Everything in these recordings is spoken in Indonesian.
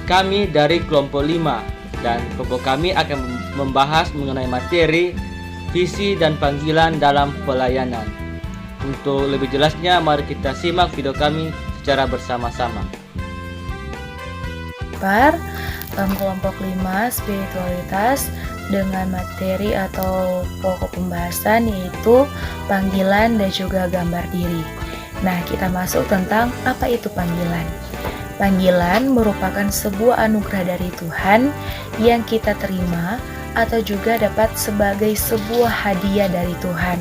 kami dari kelompok 5 dan kelompok kami akan membahas mengenai materi, visi dan panggilan dalam pelayanan. Untuk lebih jelasnya, mari kita simak video kami secara bersama-sama. Kelompok 5 spiritualitas dengan materi atau pokok pembahasan yaitu panggilan dan juga gambar diri. Nah, kita masuk tentang apa itu panggilan. Panggilan merupakan sebuah anugerah dari Tuhan yang kita terima atau juga dapat sebagai sebuah hadiah dari Tuhan.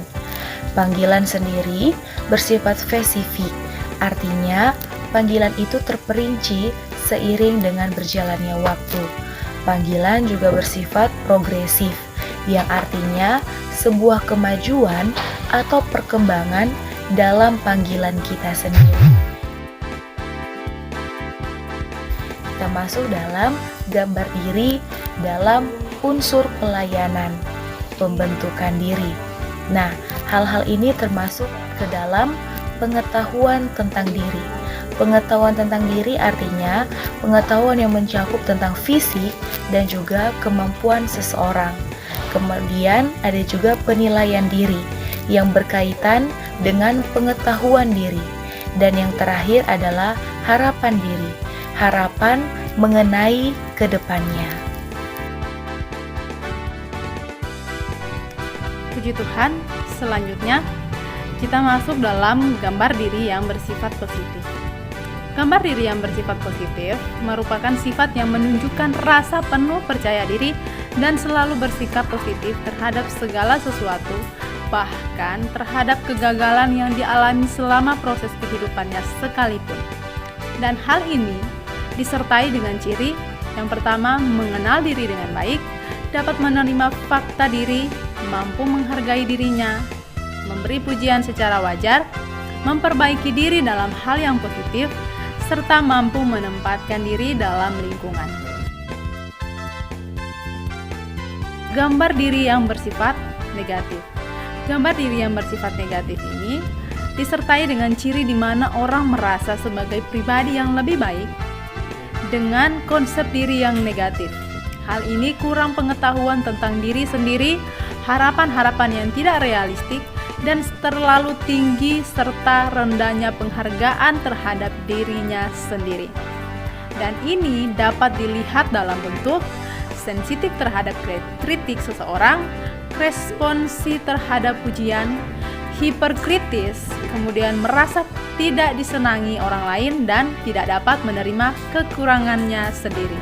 Panggilan sendiri bersifat spesifik, artinya panggilan itu terperinci seiring dengan berjalannya waktu. Panggilan juga bersifat progresif, yang artinya sebuah kemajuan atau perkembangan dalam panggilan kita sendiri. Kita masuk dalam gambar diri dalam unsur pelayanan, pembentukan diri. Nah, hal-hal ini termasuk ke dalam pengetahuan tentang diri. Pengetahuan tentang diri artinya pengetahuan yang mencakup tentang fisik dan juga kemampuan seseorang. Kemudian ada juga penilaian diri yang berkaitan dengan pengetahuan diri. Dan yang terakhir adalah harapan diri, harapan mengenai ke depannya. Puji Tuhan, selanjutnya kita masuk dalam gambar diri yang bersifat positif. Gambar diri yang bersifat positif merupakan sifat yang menunjukkan rasa penuh percaya diri dan selalu bersikap positif terhadap segala sesuatu, bahkan terhadap kegagalan yang dialami selama proses kehidupannya sekalipun. Dan hal ini disertai dengan ciri yang pertama, mengenal diri dengan baik, dapat menerima fakta diri, mampu menghargai dirinya, memberi pujian secara wajar, memperbaiki diri dalam hal yang positif, serta mampu menempatkan diri dalam lingkungan. Gambar diri yang bersifat negatif. Gambar diri yang bersifat negatif ini disertai dengan ciri di mana orang merasa sebagai pribadi yang lebih baik dengan konsep diri yang negatif. Hal ini kurang pengetahuan tentang diri sendiri, harapan-harapan yang tidak realistik, dan terlalu tinggi serta rendahnya penghargaan terhadap dirinya sendiri. Dan ini dapat dilihat dalam bentuk sensitif terhadap kritik seseorang, responsi terhadap pujian, hiperkritis, kemudian merasa tidak disenangi orang lain dan tidak dapat menerima kekurangannya sendiri.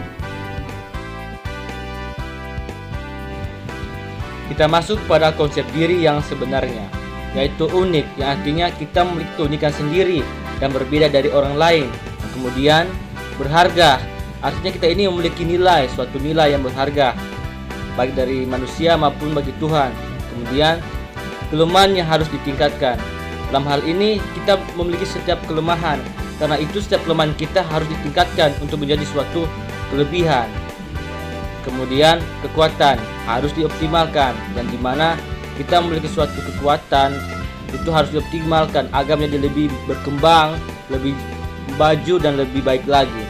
Kita masuk pada konsep diri yang sebenarnya, yaitu unik, yang artinya kita memiliki keunikan sendiri dan berbeda dari orang lain. Kemudian berharga, artinya kita ini memiliki nilai, suatu nilai yang berharga baik dari manusia maupun bagi Tuhan. Kemudian kelemahan yang harus ditingkatkan. Dalam hal ini kita memiliki setiap kelemahan, karena itu setiap kelemahan kita harus ditingkatkan untuk menjadi suatu kelebihan. Kemudian kekuatan harus dioptimalkan, dan di mana kita memiliki suatu kekuatan itu harus dioptimalkan agar menjadi lebih berkembang, lebih maju dan lebih baik lagi.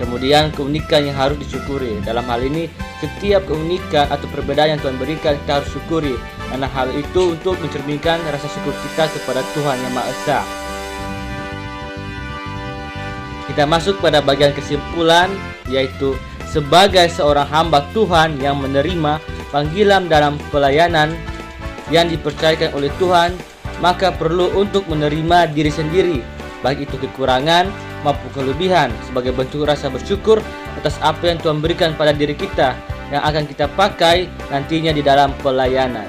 Kemudian keunikan yang harus disyukuri. Dalam hal ini setiap keunikan atau perbedaan yang Tuhan berikan kita harus syukuri, karena hal itu untuk mencerminkan rasa syukur kita kepada Tuhan Yang Maha Esa. Kita masuk pada bagian kesimpulan, yaitu sebagai seorang hamba Tuhan yang menerima panggilan dalam pelayanan yang dipercayakan oleh Tuhan, maka perlu untuk menerima diri sendiri, baik itu kekurangan maupun kelebihan, sebagai bentuk rasa bersyukur atas apa yang Tuhan berikan pada diri kita yang akan kita pakai nantinya di dalam pelayanan.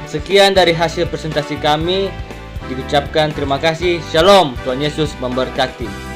Sekian dari hasil presentasi kami. Diucapkan terima kasih. Shalom. Tuhan Yesus memberkati.